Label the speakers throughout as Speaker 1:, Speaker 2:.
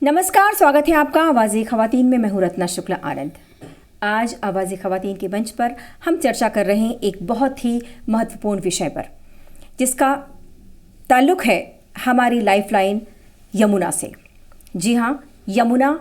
Speaker 1: नमस्कार, स्वागत है आपका आवाज़े ख़वातीन में। मैं हूँ रत्ना शुक्ला आनंद। आज आवाज़े ख़वातीन के मंच पर हम चर्चा कर रहे हैं एक बहुत ही महत्वपूर्ण विषय पर, जिसका ताल्लुक़ है हमारी लाइफलाइन यमुना से। जी हाँ, यमुना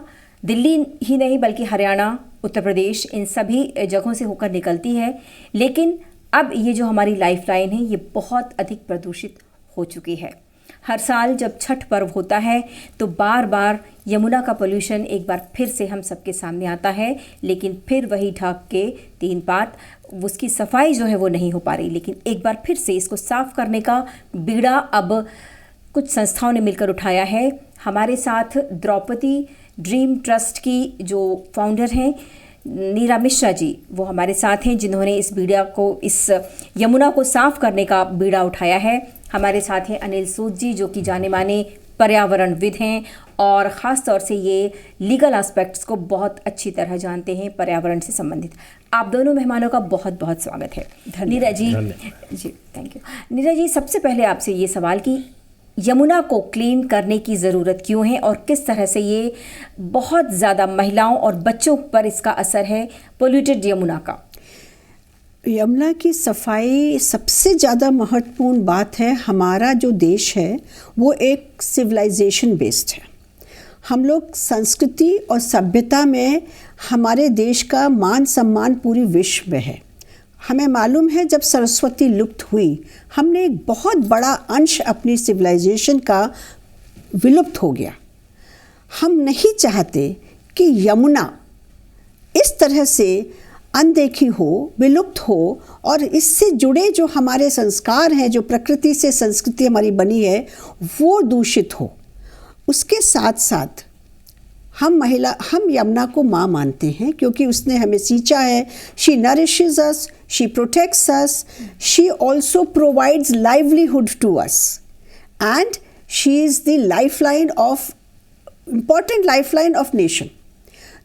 Speaker 1: दिल्ली ही नहीं बल्कि हरियाणा, उत्तर प्रदेश, इन सभी जगहों से होकर निकलती है। लेकिन अब ये जो हमारी लाइफलाइन है ये बहुत अधिक प्रदूषित हो चुकी है। हर साल जब छठ पर्व होता है तो बार बार यमुना का पोल्यूशन एक बार फिर से हम सबके सामने आता है, लेकिन फिर वही ढाक के तीन पात, उसकी सफाई जो है वो नहीं हो पा रही। लेकिन एक बार फिर से इसको साफ करने का बीड़ा अब कुछ संस्थाओं ने मिलकर उठाया है। हमारे साथ द्रौपदी ड्रीम ट्रस्ट की जो फाउंडर हैं नीरा मिश्रा जी, वो हमारे साथ हैं, जिन्होंने इस बीड़ा को, इस यमुना को साफ करने का बीड़ा उठाया है। हमारे साथ हैं अनिल सूद जी, जो कि जाने माने पर्यावरणविद हैं और ख़ास तौर से ये लीगल एस्पेक्ट्स को बहुत अच्छी तरह जानते हैं पर्यावरण से संबंधित। आप दोनों मेहमानों का बहुत बहुत स्वागत है। नीरा जी थैंक यू। नीरा जी, सबसे पहले आपसे ये सवाल कि यमुना को क्लीन करने की ज़रूरत क्यों है और किस तरह से ये बहुत ज़्यादा महिलाओं और बच्चों पर इसका असर है पोल्यूटेड यमुना का?
Speaker 2: यमुना की सफाई सबसे ज़्यादा महत्वपूर्ण बात है। हमारा जो देश है वो एक सिविलाइजेशन बेस्ड है। हम लोग संस्कृति और सभ्यता में हमारे देश का मान सम्मान पूरी विश्व में है। हमें मालूम है जब सरस्वती लुप्त हुई, हमने एक बहुत बड़ा अंश अपनी सिविलाइजेशन का विलुप्त हो गया। हम नहीं चाहते कि यमुना इस तरह से अनदेखी हो, विलुप्त हो और इससे जुड़े जो हमारे संस्कार हैं, जो प्रकृति से संस्कृति हमारी बनी है, वो दूषित हो। उसके साथ साथ हम यमुना को माँ मानते हैं क्योंकि उसने हमें सींचा है। She nourishes us, she protects us, she also provides livelihood to us and she is the lifeline of important lifeline of nation.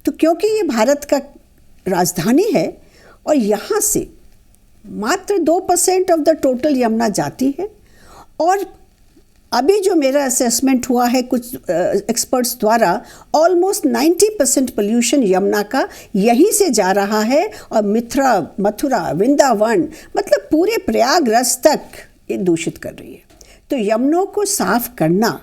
Speaker 2: तो क्योंकि ये भारत का राजधानी है और यहाँ से मात्र 2% ऑफ द टोटल यमुना जाती है, और अभी जो मेरा असेसमेंट हुआ है कुछ एक्सपर्ट्स द्वारा, ऑलमोस्ट 90% पोल्यूशन यमुना का यहीं से जा रहा है और मथुरा, वृंदावन, मतलब पूरे प्रयागराज तक ये दूषित कर रही है। तो यमुनों को साफ करना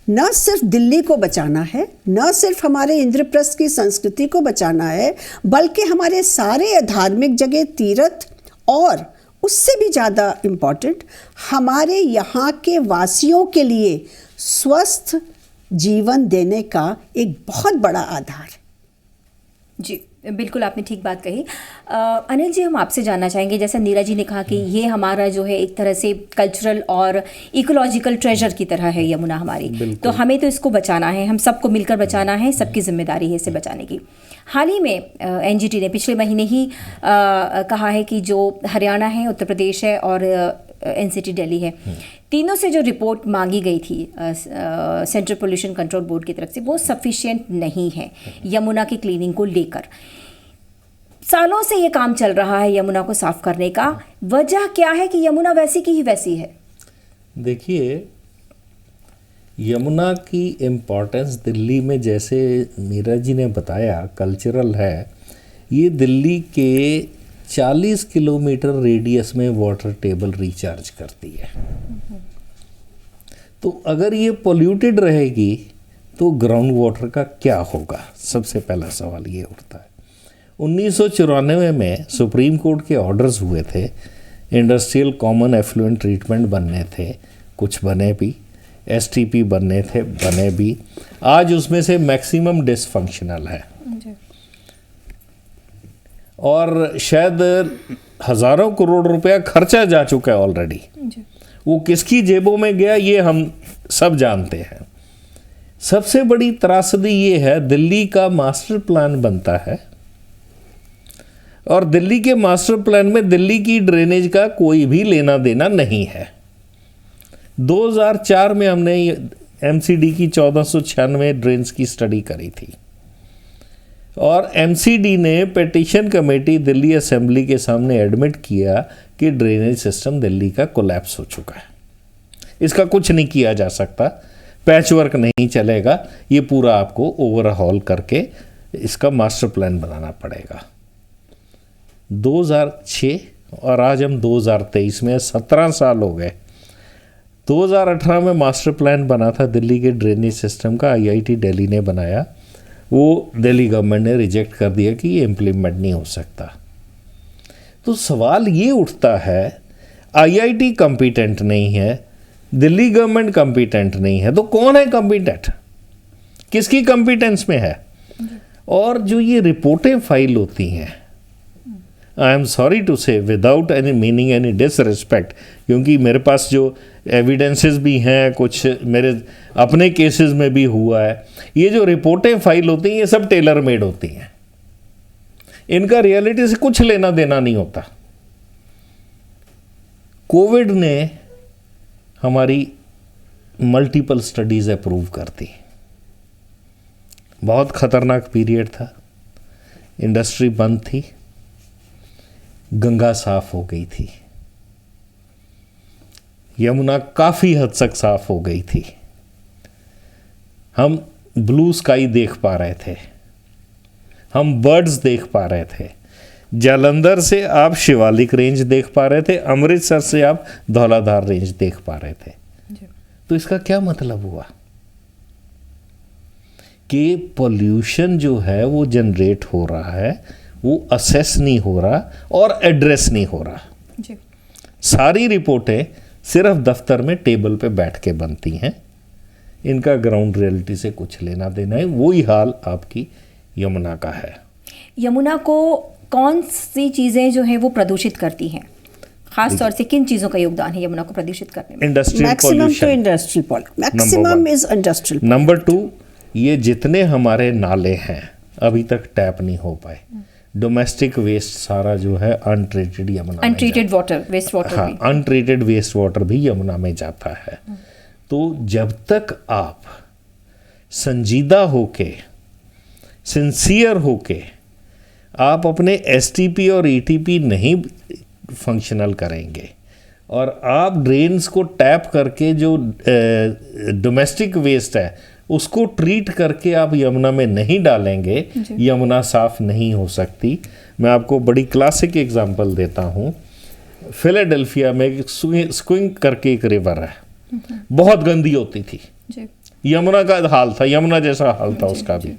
Speaker 2: न सिर्फ दिल्ली को बचाना है, न सिर्फ हमारे इंद्रप्रस्थ की संस्कृति को बचाना है, बल्कि हमारे सारे धार्मिक जगह, तीर्थ, और उससे भी ज़्यादा इम्पॉर्टेंट हमारे यहाँ के वासियों के लिए स्वस्थ जीवन देने का एक बहुत बड़ा आधार।
Speaker 1: जी बिल्कुल, आपने ठीक बात कही। अनिल जी, हम आपसे जानना चाहेंगे, जैसा नीरा जी ने कहा कि ये हमारा जो है एक तरह से कल्चरल और इकोलॉजिकल ट्रेजर की तरह है यमुना हमारी, तो हमें तो इसको बचाना है, हम सबको मिलकर बचाना है, सबकी जिम्मेदारी है इसे बचाने की। हाल ही में एनजीटी ने पिछले महीने ही कहा है कि जो हरियाणा है, उत्तर प्रदेश है और एनसीटी दिल्ली है, तीनों से जो रिपोर्ट मांगी गई थी सेंट्रल पोल्यूशन कंट्रोल बोर्ड की तरफ से, वो सफिशिएंट नहीं है यमुना की क्लीनिंग को लेकर। सालों से ये काम चल रहा है यमुना को साफ करने का। वजह क्या है कि यमुना वैसी की ही वैसी है?
Speaker 3: देखिए, यमुना की इम्पोर्टेंस दिल्ली में, जैसे नीरज जी ने बताया, कल्चरल है। ये दिल्ली के 40 किलोमीटर रेडियस में वाटर टेबल रिचार्ज करती है। तो अगर ये पोल्यूटेड रहेगी तो ग्राउंड वाटर का क्या होगा? सबसे पहला सवाल ये उठता है। 1994 में सुप्रीम कोर्ट के ऑर्डर्स हुए थे, इंडस्ट्रियल कॉमन एफ्लुएंट ट्रीटमेंट बनने थे, कुछ बने भी, एसटीपी बनने थे, बने भी। आज उसमें से मैक्सिमम डिसफंक्शनल है और शायद हज़ारों करोड़ रुपया खर्चा जा चुका है ऑलरेडी। वो किसकी जेबों में गया ये हम सब जानते हैं। सबसे बड़ी त्रासदी ये है, दिल्ली का मास्टर प्लान बनता है और दिल्ली के मास्टर प्लान में दिल्ली की ड्रेनेज का कोई भी लेना देना नहीं है। 2004 में हमने एमसीडी की 1496 ड्रेन्स की स्टडी करी थी और एमसीडी ने पिटीशन कमेटी दिल्ली असेंबली के सामने एडमिट किया कि ड्रेनेज सिस्टम दिल्ली का कोलैप्स हो चुका है, इसका कुछ नहीं किया जा सकता। पैच वर्क नहीं चलेगा, ये पूरा आपको ओवरहॉल करके इसका मास्टर प्लान बनाना पड़ेगा। 2006 और आज हम 2023 में 17 साल हो गए। 2018 में मास्टर प्लान बना था दिल्ली के ड्रेनेज सिस्टम का, आईआईटी दिल्ली ने बनाया, वो दिल्ली गवर्नमेंट ने रिजेक्ट कर दिया कि ये इम्प्लीमेंट नहीं हो सकता। तो सवाल ये उठता है, आईआईटी कॉम्पिटेंट नहीं है, दिल्ली गवर्नमेंट कॉम्पिटेंट नहीं है, तो कौन है कॉम्पिटेंट, किसकी कॉम्पिटेंस में है? और जो ये रिपोर्टें फाइल होती हैं, आई एम सॉरी टू से without any meaning any disrespect, क्योंकि मेरे पास जो एविडेंसेस भी हैं, कुछ मेरे अपने केसेस में भी हुआ है, ये जो रिपोर्टें फाइल होती हैं ये सब टेलर मेड होती हैं, इनका रियलिटी से कुछ लेना देना नहीं होता। कोविड ने हमारी मल्टीपल स्टडीज अप्रूव कर दी। बहुत खतरनाक पीरियड था, इंडस्ट्री बंद थी, गंगा साफ हो गई थी, यमुना काफ़ी हद तक साफ हो गई थी, हम ब्लू स्काई देख पा रहे थे, हम बर्ड्स देख पा रहे थे, जालंधर से आप शिवालिक रेंज देख पा रहे थे, अमृतसर से आप धौलाधार रेंज देख पा रहे थे। तो इसका क्या मतलब हुआ कि पोल्यूशन जो है वो जनरेट हो रहा है, वो असेस नहीं हो रहा और एड्रेस नहीं हो रहा जी। सारी रिपोर्टें सिर्फ दफ्तर में टेबल पे बैठ के बनती हैं, इनका ग्राउंड रियलिटी से कुछ लेना देना है। वही हाल आपकी यमुना का है।
Speaker 1: यमुना को कौन सी चीज़ें जो हैं वो प्रदूषित करती हैं, खास तौर से किन चीज़ों का योगदान है यमुना को प्रदूषित करने में?
Speaker 3: Industrial pollution,
Speaker 2: maximum is industrial.
Speaker 3: Number 2, ये जितने हमारे नाले हैं अभी तक टैप नहीं हो पाए, डोमेस्टिक वेस्ट सारा जो है untreated Yamuna,
Speaker 1: untreated water, waste water,
Speaker 3: हाँ, अनट्रीटेड वेस्ट वाटर भी यमुना में जाता है। तो जब तक आप संजीदा होके, सिंसियर होके आप अपने एसटीपी और ईटीपी नहीं फंक्शनल करेंगे और आप ड्रेन्स को टैप करके जो डोमेस्टिक वेस्ट है उसको ट्रीट करके आप यमुना में नहीं डालेंगे, यमुना साफ नहीं हो सकती। मैं आपको बड़ी क्लासिक एग्जांपल देता हूँ। फिलाडेल्फिया में स्क्विंग करके एक रिवर है, बहुत गंदी होती थी, यमुना का हाल था, यमुना जैसा हाल था उसका भी।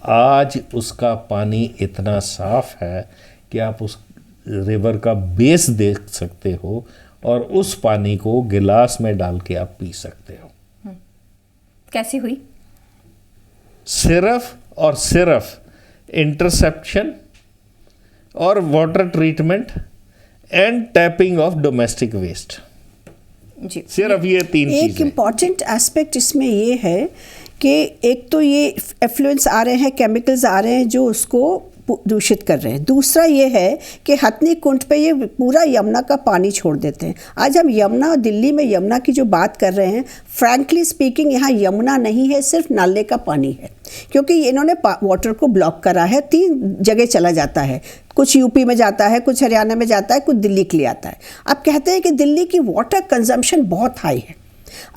Speaker 3: आज उसका पानी इतना साफ है कि आप उस रिवर का बेस देख सकते हो और उस पानी को गिलास में डाल के आप पी सकते हो।
Speaker 1: कैसी हुई?
Speaker 3: सिर्फ और सिर्फ इंटरसेप्शन और water treatment and tapping of domestic waste, सिर्फ ये 3 चीजें।
Speaker 2: एक इम्पॉर्टेंट एस्पेक्ट इसमें ये है कि एक तो ये एफ्लुएंस आ रहे हैं, केमिकल्स आ रहे हैं जो उसको दूषित कर रहे हैं। दूसरा ये है कि हथनी कुंड पे ये पूरा यमुना का पानी छोड़ देते हैं। आज हम यमुना, दिल्ली में यमुना की जो बात कर रहे हैं, फ्रैंकली स्पीकिंग यहाँ यमुना नहीं है, सिर्फ नाले का पानी है, क्योंकि इन्होंने वाटर को ब्लॉक करा है। 3 जगह चला जाता है, कुछ यूपी में जाता है, कुछ हरियाणा में जाता है, कुछ दिल्ली के लिए आता है। अब कहते हैं कि दिल्ली की वाटर कंजम्पशन बहुत हाई है।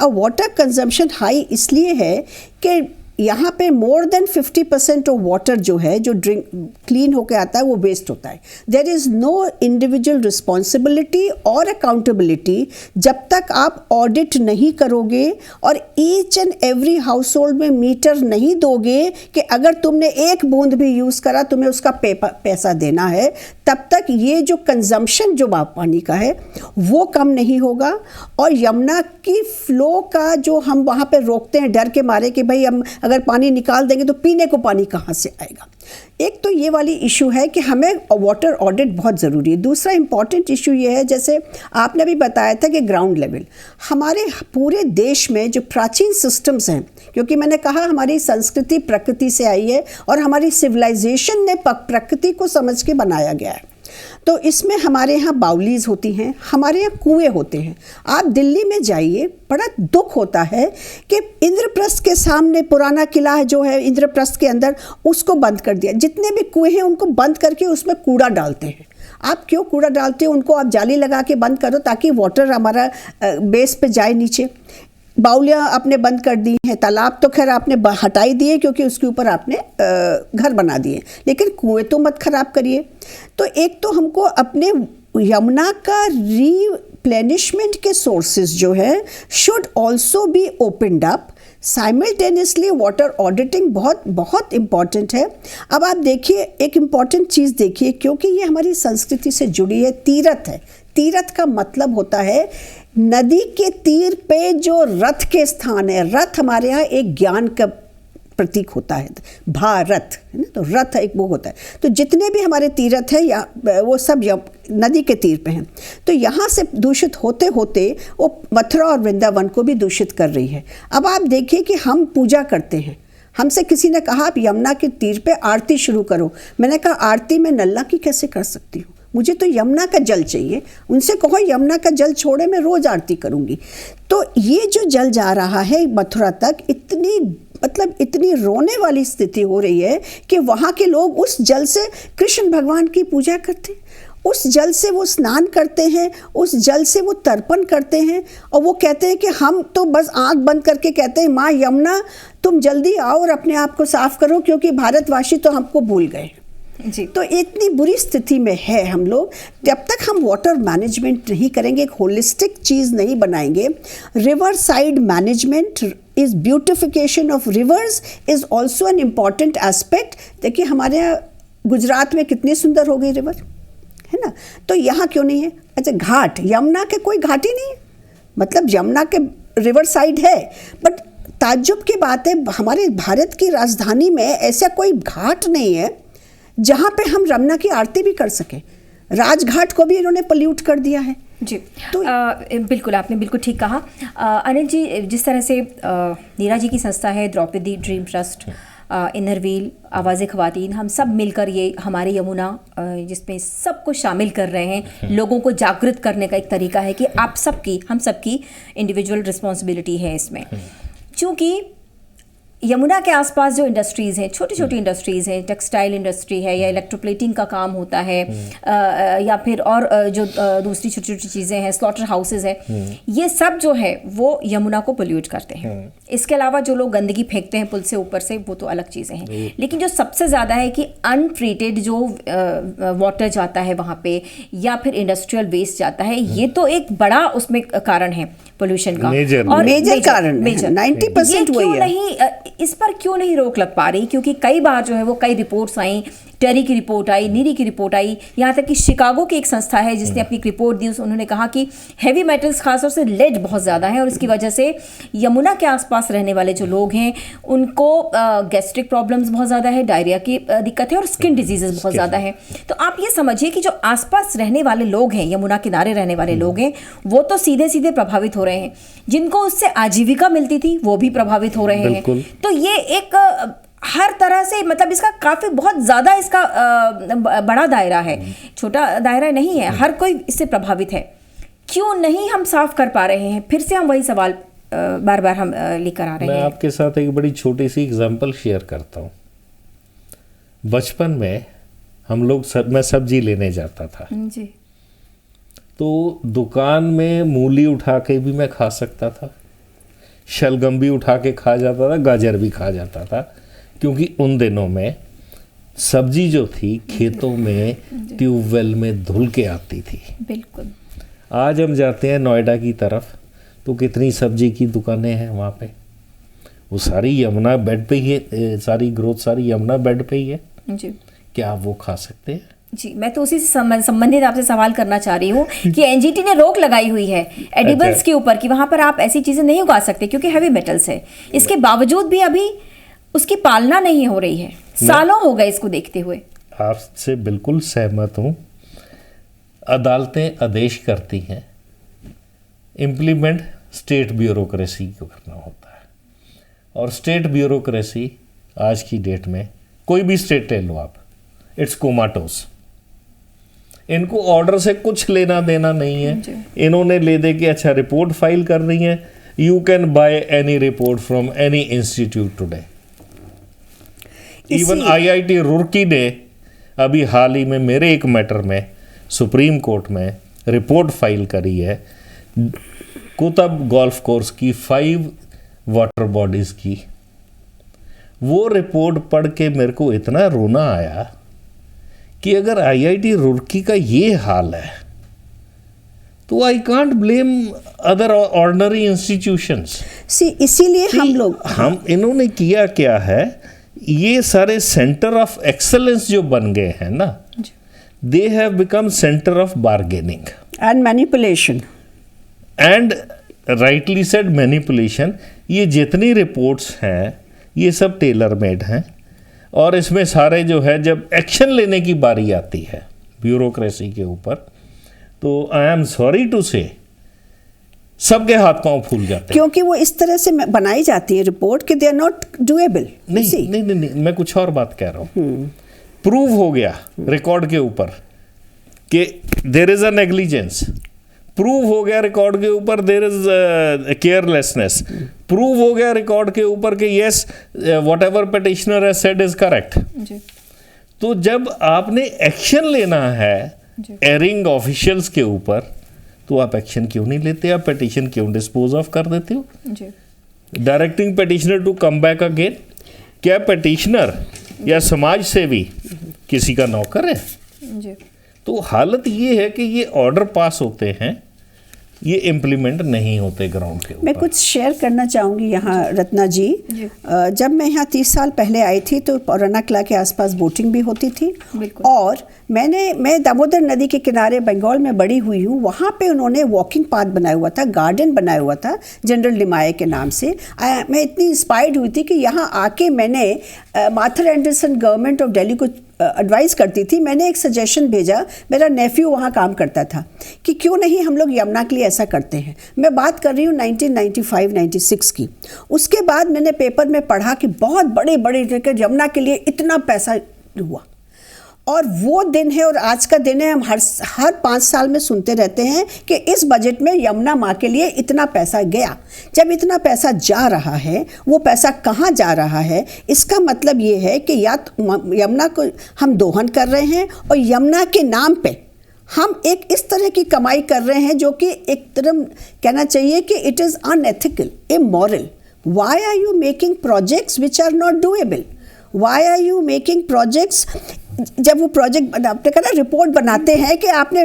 Speaker 2: अब वाटर कंजम्पशन हाई इसलिए है कि यहाँ पे मोर देन 50% ऑफ वाटर जो है, जो ड्रिंक क्लीन होकर आता है, वो वेस्ट होता है। There is no individual responsibility और अकाउंटेबिलिटी जब तक आप ऑडिट नहीं करोगे और each and every household में मीटर नहीं दोगे कि अगर तुमने 1 बूंद भी यूज़ करा तुम्हें उसका पैसा देना है, तब तक ये जो कंजम्पशन जो पानी का है वो कम नहीं होगा। और यमुना की फ्लो का जो हम वहाँ पे रोकते हैं डर के मारे कि भाई हम अगर पानी निकाल देंगे तो पीने को पानी कहाँ से आएगा। एक तो ये वाली इशू है कि हमें वाटर ऑडिट बहुत ज़रूरी है। दूसरा इम्पॉर्टेंट इशू ये है, जैसे आपने भी बताया था कि ग्राउंड लेवल हमारे पूरे देश में जो प्राचीन सिस्टम्स हैं, क्योंकि मैंने कहा हमारी संस्कृति प्रकृति से आई है और हमारी सिविलाइजेशन ने प्रकृति को समझ के बनाया गया है। तो इसमें हमारे यहाँ बाउलीज होती हैं, हमारे यहाँ कुएँ होते हैं। आप दिल्ली में जाइए, बड़ा दुख होता है कि इंद्रप्रस्थ के सामने पुराना किला है जो है इंद्रप्रस्थ के अंदर, उसको बंद कर दिया। जितने भी कुएँ हैं उनको बंद करके उसमें कूड़ा डालते हैं। आप क्यों कूड़ा डालते हो? उनको आप जाली लगा के बंद करो ताकि वाटर हमारा बेस पे जाए नीचे। बाउलियाँ आपने बंद कर दी हैं, तालाब तो खैर आपने हटाई दिए क्योंकि उसके ऊपर आपने घर बना दिए, लेकिन कुएं तो मत खराब करिए। तो एक तो हमको अपने यमुना का रिप्लेनिशमेंट के सोर्सेज जो है should also be opened up. Simultaneously water auditing बहुत बहुत इम्पॉर्टेंट है। अब आप देखिए, एक इम्पॉर्टेंट चीज़ देखिए, क्योंकि ये हमारी संस्कृति से जुड़ी है, तीर्थ है। तीर्थ का मतलब होता है नदी के तीर पे जो रथ के स्थान है। रथ हमारे यहाँ एक ज्ञान का प्रतीक होता है, भारत है ना, तो रथ एक वो होता है। तो जितने भी हमारे तीर्थ हैं या वो सब नदी के तीर पे हैं। तो यहाँ से दूषित होते होते वो मथुरा और वृंदावन को भी दूषित कर रही है। अब आप देखिए कि हम पूजा करते हैं, हमसे किसी ने कहा आप यमुना के तीर पे आरती शुरू करो। मैंने कहा आरती मैं नल्ला की कैसे कर सकती हूँ, मुझे तो यमुना का जल चाहिए। उनसे कहो यमुना का जल छोड़े, मैं रोज आरती करूँगी। तो ये जो जल जा रहा है मथुरा तक, इतनी रोने वाली स्थिति हो रही है कि वहाँ के लोग उस जल से कृष्ण भगवान की पूजा करते हैं, उस जल से वो स्नान करते हैं, उस जल से वो तर्पण करते हैं। और वो कहते हैं कि हम तो बस आंख बंद करके कहते हैं माँ यमुना तुम जल्दी आओ और अपने आप को साफ करो, क्योंकि भारतवासी तो हमको भूल गए जी। तो इतनी बुरी स्थिति में है हम लोग। जब तक हम वाटर मैनेजमेंट नहीं करेंगे, एक होलिस्टिक चीज़ नहीं बनाएंगे, river side management is beautification of reverse is also an important aspect. देखिए हमारे यहाँ गुजरात में कितनी सुंदर हो गई रिवर, है ना, तो यहाँ क्यों नहीं है? अच्छा घाट, यमुना के कोई घाट ही नहीं है, मतलब यमुना के रिवर साइड है, बट ताज्जुब की बात है हमारे भारत की राजधानी में ऐसा कोई घाट नहीं है जहाँ पे हम यमुना की आरती भी कर सकें। राजघाट को भी इन्होंने पोल्यूट कर दिया है
Speaker 1: जी। तो बिल्कुल आपने बिल्कुल ठीक कहा। अनिल जी, जिस तरह से नीरा जी की संस्था है Draupadi Dream Trust, Inner Wheel, Awaaz Khawateen, हम सब मिलकर ये हमारे यमुना जिसमें सबको शामिल कर रहे हैं, लोगों को जागृत करने का एक तरीका है कि आप सबकी, हम सबकी इंडिविजुअल रिस्पॉन्सिबिलिटी है इसमें। चूँकि यमुना के आसपास जो इंडस्ट्रीज़ हैं, छोटी छोटी इंडस्ट्रीज़ हैं, टेक्सटाइल इंडस्ट्री है या इलेक्ट्रोप्लेटिंग का काम होता है, या फिर और जो दूसरी छोटी छोटी चीज़ें हैं, स्लॉटर हाउसेज है, ये सब जो है वो यमुना को पोल्यूट करते हैं। इसके अलावा जो लोग गंदगी फेंकते हैं पुल से ऊपर से, वो तो अलग चीज़ें हैं, लेकिन जो सबसे ज़्यादा है कि अनट्रीटेड जो वाटर जाता है वहाँ पे, या फिर इंडस्ट्रियल वेस्ट जाता है, ये तो एक बड़ा उसमें कारण है पोल्यूशन का,
Speaker 2: और मेजर कारण 90% वही है।
Speaker 1: इस पर क्यों नहीं रोक लग पा रही? क्योंकि कई बार जो है वो कई रिपोर्ट्स आई, टेरी की रिपोर्ट आई, नीरी की रिपोर्ट आई, यहाँ तक कि शिकागो की एक संस्था है जिसने अपनी एक रिपोर्ट दी, उन्होंने कहा कि हैवी मेटल्स खासतौर से लेड बहुत ज़्यादा है और इसकी वजह से यमुना के आसपास रहने वाले जो लोग हैं उनको गैस्ट्रिक प्रॉब्लम्स बहुत ज़्यादा है, डायरिया की दिक्कत है और स्किन डिजीजेज बहुत ज़्यादा है। तो आप ये समझिए कि जो आसपास रहने वाले लोग हैं, यमुना किनारे रहने वाले लोग हैं, वो तो सीधे सीधे प्रभावित हो रहे हैं, जिनको उससे आजीविका मिलती थी वो भी प्रभावित हो रहे हैं। तो ये एक हर तरह से, मतलब इसका काफ़ी बहुत ज़्यादा इसका बड़ा दायरा है, छोटा दायरा नहीं है, हर कोई इससे प्रभावित है। क्यों नहीं हम साफ कर पा रहे हैं? फिर से हम वही सवाल बार बार हम लेकर आ रहे हैं।
Speaker 3: मैं आपके साथ एक बड़ी छोटी सी एग्जांपल शेयर करता हूँ। बचपन में हम लोग मैं सब्जी लेने जाता था
Speaker 1: जी,
Speaker 3: तो दुकान में मूली उठा के भी मैं खा सकता था, शलगम भी उठा के खा जाता था, गाजर भी खा जाता था, क्योंकि उन दिनों में सब्जी जो थी खेतों में ट्यूबवेल में धुल के आती थी।
Speaker 1: बिल्कुल।
Speaker 3: आज हम जाते हैं नोएडा की तरफ तो कितनी सब्जी की दुकानें हैं वहाँ पे, वो सारी यमुना बेड पे ही है, सारी ग्रोथ सारी यमुना बेड पे ही है
Speaker 1: जी।
Speaker 3: क्या आप वो खा सकते हैं? जी,
Speaker 1: मैं तो उसी से संबंधित आपसे सवाल करना चाह रही हूँ कि एनजीटी ने रोक लगाई हुई है एडिबल्स के ऊपर कि वहाँ पर आप ऐसी चीज़ें नहीं उगा सकते क्योंकि हैवी मेटल्स है। इसके बावजूद भी अभी उसकी पालना नहीं हो रही है, सालों हो गए इसको देखते हुए।
Speaker 3: आपसे बिल्कुल सहमत हूँ। अदालतें आदेश करती हैं, इम्प्लीमेंट स्टेट ब्यूरोक्रेसी को करना होता है, और स्टेट ब्यूरोक्रेसी आज की डेट में कोई भी स्टेट ले लो आप, इट्स कोमाटोस। इनको ऑर्डर से कुछ लेना देना नहीं है। इन्होंने ले दे के अच्छा रिपोर्ट फाइल कर रही है, you can by any report from any institute today. Even IIT Roorkee ने अभी हाल ही में मेरे एक मैटर में सुप्रीम कोर्ट में रिपोर्ट फाइल करी है कुतब गोल्फ कोर्स की 5 वाटर बॉडीज की, वो रिपोर्ट पढ़ के मेरे को इतना रोना आया कि अगर आईआईटी रुड़की का ये हाल है तो I can't blame other ordinary institutions.
Speaker 2: इसीलिए हम
Speaker 3: इन्होंने किया क्या है, ये सारे सेंटर ऑफ एक्सेलेंस जो बन गए हैं ना, they have become centre of bargaining
Speaker 2: and manipulation,
Speaker 3: and rightly said manipulation. ये जितनी रिपोर्ट्स हैं ये सब टेलर मेड हैं, और इसमें सारे जो है जब एक्शन लेने की बारी आती है ब्यूरोक्रेसी के ऊपर, तो आई एम सॉरी टू से सबके हाथ पांव फूल जाते हैं,
Speaker 2: क्योंकि वो इस तरह से बनाई जाती है रिपोर्ट कि दे आर नॉट डूएबल।
Speaker 3: नहीं, मैं कुछ और बात कह रहा हूँ। प्रूव हो गया रिकॉर्ड के ऊपर कि there is a negligence, prove हो गया रिकॉर्ड के ऊपर देयर इज केयरलेसनेस, प्रूव हो गया रिकॉर्ड के ऊपर कि yes whatever petitioner has said is correct. तो जब आपने एक्शन लेना है एरिंग ऑफिशियल्स के ऊपर, तो आप एक्शन क्यों नहीं लेते? आप पिटिशन क्यों डिस्पोज ऑफ कर देते हो? Directing petitioner to come back again. क्या पिटिशनर या समाज सेवी किसी का नौकर है? तो हालत ये है कि ये ऑर्डर पास होते हैं, ये इम्प्लीमेंट नहीं होते ग्राउंड के ऊपर।
Speaker 2: मैं कुछ शेयर करना चाहूँगी यहाँ रत्ना जी। जब मैं यहाँ 30 साल पहले आई थी तो पौराना किला के आसपास बोटिंग भी होती थी, और मैं दामोदर नदी के किनारे बंगाल में बड़ी हुई हूँ। वहाँ पे उन्होंने वॉकिंग पाथ बनाया हुआ था, गार्डन बनाया हुआ था जनरल लिमाये के नाम से। मैं इतनी इंस्पायर्ड हुई थी कि यहाँ आके मैंने मार्थर एंडरसन गवर्नमेंट ऑफ दिल्ली को एडवाइस करती थी। मैंने एक सजेशन भेजा, मेरा नेफ्यू वहाँ काम करता था, कि क्यों नहीं हम लोग यमुना के लिए ऐसा करते हैं। मैं बात कर रही हूँ 1995-96 की। उसके बाद मैंने पेपर में पढ़ा कि बहुत बड़े बड़े यमुना के लिए इतना पैसा हुआ, और वो दिन है और आज का दिन है। हम हर 5 साल में सुनते रहते हैं कि इस बजट में यमुना माँ के लिए इतना पैसा गया। जब इतना पैसा जा रहा है, वो पैसा कहाँ जा रहा है? इसका मतलब ये है कि या तो यमुना को हम दोहन कर रहे हैं, और यमुना के नाम पे हम एक इस तरह की कमाई कर रहे हैं जो कि एक तरह कहना चाहिए कि it is unethical, immoral. Why are you making projects which are not doable? Why are you making projects? जब वो प्रोजेक्ट आपने कहा रिपोर्ट बनाते हैं कि आपने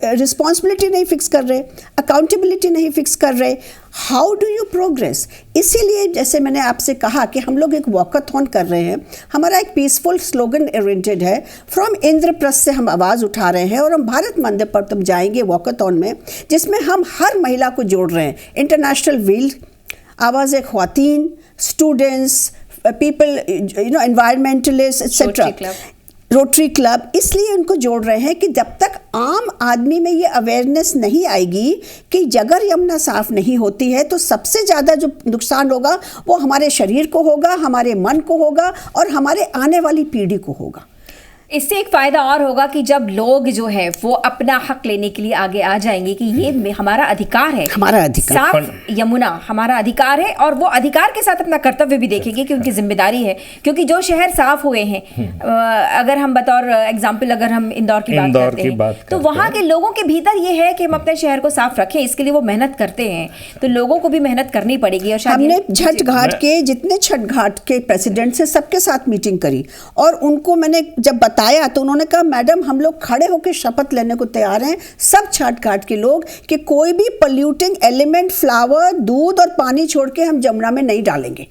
Speaker 2: रिस्पॉन्सिबिलिटी नहीं फिक्स कर रहे, अकाउंटेबिलिटी नहीं फिक्स कर रहे, हाउ डू यू प्रोग्रेस? इसीलिए जैसे मैंने आपसे कहा कि हम लोग एक वॉकाथॉन कर रहे हैं। हमारा एक पीसफुल स्लोगन ओरिएंटेड है, फ्रॉम इंद्रप्रस्थ से हम आवाज़ उठा रहे हैं, और हम भारत मंदिर पर तुम जाएंगे वॉकाथॉन में, जिसमें हम हर महिला को जोड़ रहे हैं। इंटरनेशनल व्हील, आवाज़ ख्वातीन, students, people environmentalist etcetera, Rotary Club, इसलिए उनको जोड़ रहे हैं कि जब तक आम आदमी में ये अवेयरनेस नहीं आएगी कि अगर यमुना साफ नहीं होती है तो सबसे ज़्यादा जो नुकसान होगा वो हमारे शरीर को होगा, हमारे मन को होगा, और हमारे आने वाली पीढ़ी को होगा।
Speaker 1: इससे एक फ़ायदा और होगा कि जब लोग जो है वो अपना हक लेने के लिए आगे आ जाएंगे कि ये हमारा अधिकार है,
Speaker 2: हमारा अधिकार,
Speaker 1: साफ यमुना हमारा अधिकार है, और वो अधिकार के साथ अपना कर्तव्य भी देखेंगे कि उनकी जिम्मेदारी है। क्योंकि जो शहर साफ हुए हैं, अगर हम बतौर एग्जाम्पल अगर हम इंदौर की बात करते हैं, तो वहाँ के लोगों के भीतर ये है कि हम अपने शहर को साफ रखें, इसके लिए वो मेहनत करते हैं। तो लोगों को भी मेहनत करनी पड़ेगी। और
Speaker 2: हमने छठ घाट के जितने छठ घाट के प्रेसिडेंट से सबके साथ मीटिंग करी, और उनको मैंने जब बताया तो उन्होंने कहा मैडम हम लोग खड़े होकर शपथ लेने को तैयार हैं, सब छठ घाट के लोग, कि कोई भी पोल्यूटिंग एलिमेंट, फ्लावर, दूध और पानी छोड़ के हम यमुना में नहीं डालेंगे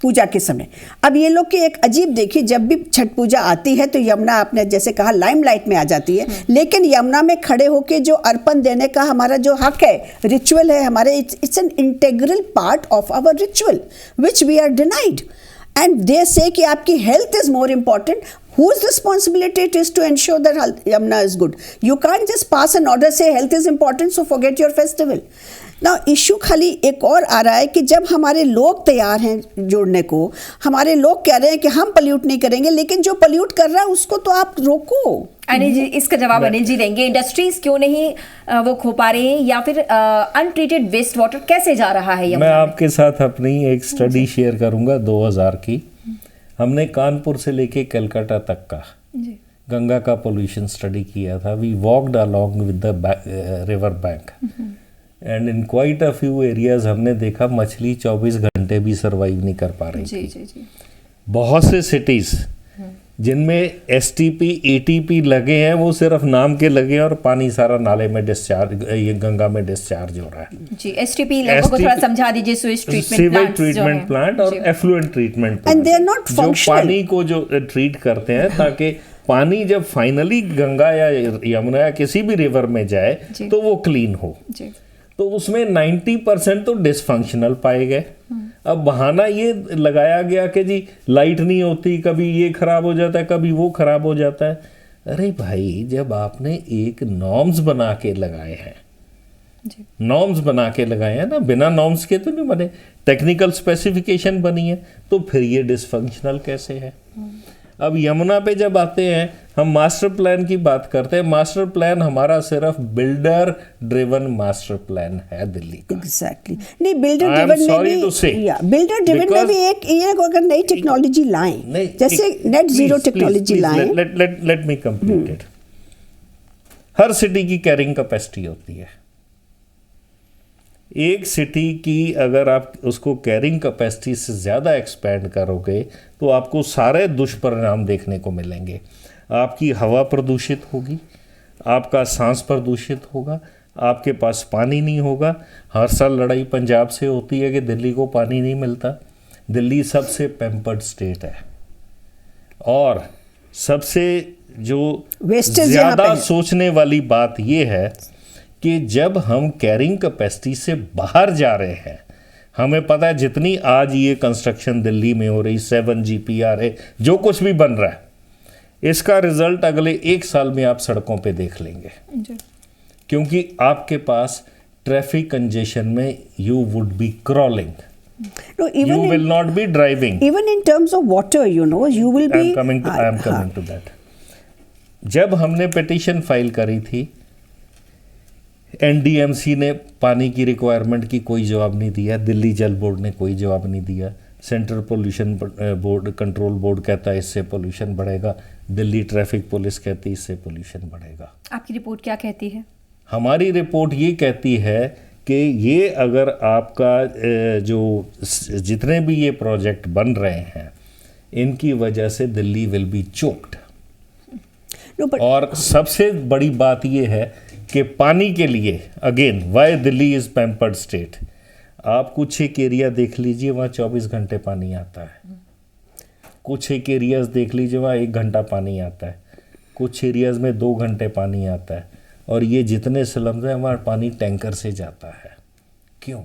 Speaker 2: पूजा के समय। अब ये लोग की एक अजीब, देखिए जब भी छठ पूजा आती है तो यमुना आपने जैसे कहा लाइमलाइट में आ जाती है, लेकिन यमुना में खड़े होके जो अर्पण देने का हमारा जो हक है, रिचुअल है हमारे, it's an integral part of our ritual which we are denied. And they say कि आपकी health is more important. Whose responsibility it is to ensure that Yamuna is good? You can't just pass an order, say health is important, so forget your festival. Now issue खाली एक और आ रहा है कि जब हमारे लोग तैयार हैं जोड़ने को, हमारे लोग कह रहे हैं कि हम पल्यूट नहीं करेंगे, लेकिन जो पल्यूट कर रहा है उसको तो आप रोको।
Speaker 1: अनिल जी, इसका जवाब अनिल जी देंगे। इंडस्ट्रीज क्यों नहीं वो खो पा रही हैं, या फिर अनट्रीटेड वेस्ट वाटर कैसे जा रहा है यमुना?
Speaker 3: मैं आपके साथ अपनी एक स्टडी शेयर करूंगा 2000 की। हमने कानपुर से लेके कलकत्ता तक का गंगा का पोल्यूशन स्टडी किया था। We walked along with the river bank and in quite a few areas हमने देखा मछली 24 घंटे भी सरवाइव नहीं कर पा रही
Speaker 1: जी
Speaker 3: थी।
Speaker 1: जी जी।
Speaker 3: बहुत से सिटीज जिनमें एसटीपी एटीपी लगे हैं वो सिर्फ नाम के लगे हैं और पानी सारा नाले में डिस्चार्ज, ये गंगा में डिस्चार्ज हो रहा है।
Speaker 1: जी, एसटीपी लोगों को थोड़ा समझा दीजिए। सीवेज ट्रीटमेंट प्लांट
Speaker 3: और effluent treatment
Speaker 2: And they are not
Speaker 3: जो
Speaker 2: functional.
Speaker 3: पानी को जो ट्रीट करते हैं ताकि पानी जब फाइनली गंगा या यमुना या किसी भी रिवर में जाए
Speaker 1: जी।
Speaker 3: तो वो क्लीन हो।
Speaker 1: जी।
Speaker 3: तो उसमें 90% तो डिसफंक्शनल पाए गए। अब बहाना ये लगाया गया कि जी लाइट नहीं होती, कभी ये खराब हो जाता है, कभी वो खराब हो जाता है। अरे भाई, जब आपने एक नॉर्म्स बना के लगाए हैं, नॉर्म्स बना के लगाए हैं ना, बिना नॉर्म्स के तो नहीं बने, टेक्निकल स्पेसिफिकेशन बनी है, तो फिर ये डिसफंक्शनल कैसे है? अब यमुना पे जब आते हैं, हम मास्टर प्लान की बात करते हैं। मास्टर प्लान हमारा सिर्फ बिल्डर ड्रिवन मास्टर प्लान है दिल्ली का।
Speaker 2: एग्जैक्टली नहीं, बिल्डर
Speaker 3: I am
Speaker 2: ड्रिवन में
Speaker 3: sorry
Speaker 2: भी
Speaker 3: to say,
Speaker 2: बिल्डर ड्रिवन में
Speaker 3: because-
Speaker 2: भी एक ये अगर नई टेक्नोलॉजी लाएं, जैसे नेट जीरो टेक्नोलॉजी लाएं।
Speaker 3: Let me complete it. Her city की कैरिंग कैपेसिटी होती है। एक सिटी की अगर आप उसको कैरिंग कैपेसिटी से ज़्यादा एक्सपैंड करोगे तो आपको सारे दुष्परिणाम देखने को मिलेंगे। आपकी हवा प्रदूषित होगी, आपका सांस प्रदूषित होगा, आपके पास पानी नहीं होगा। हर साल लड़ाई पंजाब से होती है कि दिल्ली को पानी नहीं मिलता। दिल्ली सबसे पैम्पर्ड स्टेट है और सबसे जो
Speaker 2: Wastage यहाँ
Speaker 3: ज़्यादा
Speaker 2: पे है।
Speaker 3: सोचने वाली बात यह है कि जब हम कैरिंग कैपेसिटी से बाहर जा रहे हैं, हमें पता है जितनी आज ये कंस्ट्रक्शन दिल्ली में हो रही, 7 GPR है, जो कुछ भी बन रहा है, इसका रिजल्ट अगले 1 साल में आप सड़कों पे देख लेंगे। क्योंकि आपके पास ट्रैफिक कंजेशन में you would be crawling,
Speaker 2: No,
Speaker 3: you
Speaker 2: even
Speaker 3: will not be driving.
Speaker 2: even in terms of water, you will
Speaker 3: I
Speaker 2: be.
Speaker 3: Am coming to that. जब हमने पिटीशन फाइल करी थी, एनडीएमसी ने पानी की रिक्वायरमेंट की कोई जवाब नहीं दिया, दिल्ली जल बोर्ड ने कोई जवाब नहीं दिया, central pollution board control board कहता है इससे पोल्यूशन बढ़ेगा, दिल्ली ट्रैफिक पुलिस कहती है इससे पोल्यूशन बढ़ेगा।
Speaker 1: आपकी रिपोर्ट क्या कहती है?
Speaker 3: हमारी रिपोर्ट ये कहती है कि ये अगर आपका जो जितने भी ये प्रोजेक्ट बन रहे हैं, इनकी वजह से Delhi will be choked.
Speaker 2: No, but
Speaker 3: और सबसे बड़ी बात ये है कि पानी के लिए again why Delhi is pampered state. आप कुछ एक एरिया देख लीजिए वहाँ 24 घंटे पानी आता है, कुछ एक एरियाज देख लीजिए वहाँ 1 घंटा पानी आता है, कुछ एरियाज में 2 घंटे पानी आता है, और ये जितने स्लम्स हैं वहाँ पानी टैंकर से जाता है। क्यों?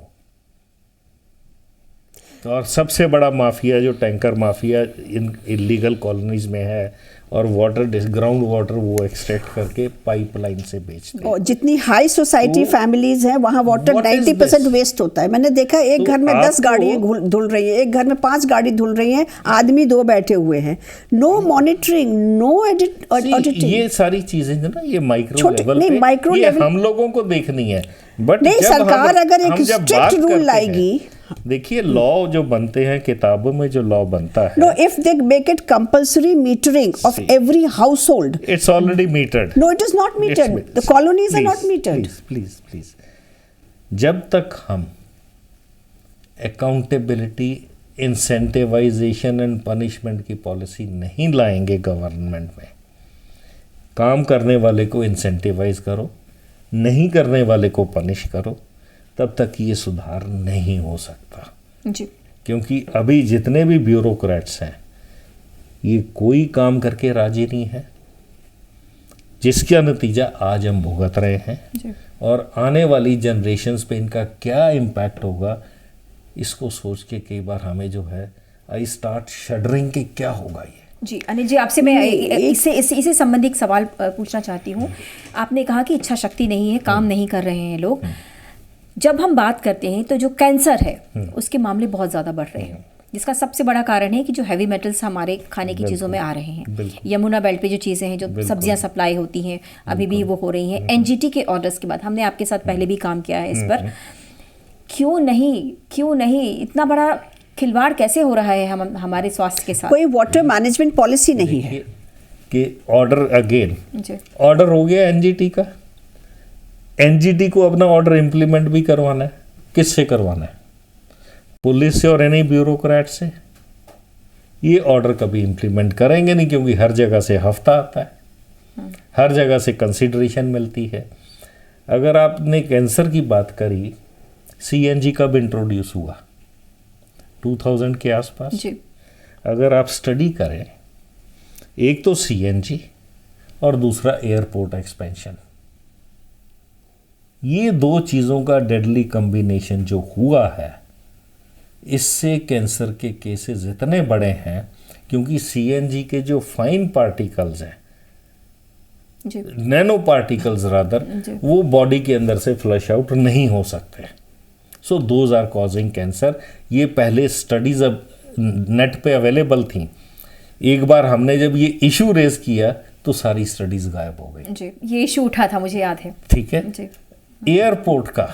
Speaker 3: तो और सबसे बड़ा माफिया जो टैंकर माफिया इन इलीगल कॉलोनीज में है, और वाटर ग्राउंड वाटर वो एक्सट्रैक्ट करके पाइपलाइन से बेचते हैं।
Speaker 2: और जितनी हाई सोसाइटी फैमिलीज हैं वहाँ water
Speaker 3: What is
Speaker 2: 90%
Speaker 3: this?
Speaker 2: Waste होता है। मैंने देखा एक
Speaker 3: तो
Speaker 2: घर में 10
Speaker 3: आपको-
Speaker 2: गाड़ियाँ धुल रही हैं, एक घर में 5 गाड़ी धुल रही हैं, आदमी 2 बैठे हुए हैं। No monitoring, no auditing.
Speaker 3: ये सारी चीजें जो ना ये माइक्रो
Speaker 2: छोटे-
Speaker 3: लेवल
Speaker 2: नहीं,
Speaker 3: पे
Speaker 2: माइक्रो
Speaker 3: ये
Speaker 2: लेवल-
Speaker 3: हम लोगों को देखनी है। बट
Speaker 2: नहीं,
Speaker 3: जब
Speaker 2: सरकार अगर एक
Speaker 3: हम जब
Speaker 2: strict
Speaker 3: बात
Speaker 2: rule
Speaker 3: करते हैं,
Speaker 2: लाएगी।
Speaker 3: देखिए लॉ जो बनते हैं, किताबों में जो लॉ बनता है,
Speaker 2: No, if they make it compulsory metering of
Speaker 3: See.
Speaker 2: every household.
Speaker 3: It's already metered.
Speaker 2: No, it is not metered. The colonies are not metered.
Speaker 3: Please जब तक हम अकाउंटेबिलिटी, इंसेंटिवाइजेशन एंड पनिशमेंट की पॉलिसी नहीं लाएंगे government में, काम करने वाले को इंसेंटिवाइज करो, नहीं करने वाले को पनिश करो, तब तक ये सुधार नहीं हो सकता।
Speaker 1: जी।
Speaker 3: क्योंकि अभी जितने भी ब्यूरोक्रेट्स हैं ये कोई काम करके राजी नहीं है, जिसका नतीजा आज हम भुगत रहे हैं।
Speaker 1: जी।
Speaker 3: और आने वाली जनरेशन्स पे इनका क्या इम्पैक्ट होगा, इसको सोच के कई बार हमें जो है आई स्टार्ट शडरिंग कि क्या होगा ये।
Speaker 1: जी अनिल जी, आपसे मैं इससे संबंधित एक सवाल पूछना चाहती हूँ। आपने कहा कि इच्छा शक्ति नहीं है, काम नहीं कर रहे हैं लोग। जब हम बात करते हैं तो जो कैंसर है उसके मामले बहुत ज़्यादा बढ़ रहे हैं, जिसका सबसे बड़ा कारण है कि जो हैवी मेटल्स हमारे खाने की चीज़ों में आ रहे हैं। यमुना बेल्ट पे जो चीज़ें हैं, जो सब्जियां सप्लाई होती हैं, अभी भी वो हो रही हैं। एनजीटी के ऑर्डर्स के बाद हमने आपके साथ पहले भी काम किया है इस पर। क्यों नहीं इतना बड़ा खिलवाड़ कैसे हो रहा है हमारे स्वास्थ्य के साथ?
Speaker 2: कोई वाटर मैनेजमेंट पॉलिसी नहीं है
Speaker 3: कि ऑर्डर अगेन
Speaker 1: जी।
Speaker 3: ऑर्डर हो गया एनजीटी का, एनजीटी को अपना ऑर्डर इंप्लीमेंट भी करवाना है, किससे करवाना है? पुलिस से और एनी ब्यूरोक्रेट से? ये ऑर्डर कभी इंप्लीमेंट करेंगे नहीं, क्योंकि हर जगह से हफ्ता आता है, हर जगह से कंसिडरेशन मिलती है। अगर आपने कैंसर की बात करी, सीएनजी कब इंट्रोड्यूस हुआ? 2000 के आसपास
Speaker 1: जी।
Speaker 3: अगर आप स्टडी करें, एक तो सीएनजी और दूसरा एयरपोर्ट एक्सपेंशन, ये दो चीज़ों का डेडली कॉम्बिनेशन जो हुआ है, इससे कैंसर के केसेस इतने बड़े हैं, क्योंकि सीएनजी के जो फाइन पार्टिकल्स हैं, नैनो पार्टिकल्स रादर, वो बॉडी के अंदर से फ्लश आउट नहीं हो सकते। So those are causing cancer. ये पहले स्टडीज अब नेट पे अवेलेबल थी, एक बार हमने जब ये इशू रेज किया तो सारी स्टडीज गायब हो गई।
Speaker 1: जी, ये इशू उठा था, मुझे याद है।
Speaker 3: ठीक है जी। एयरपोर्ट का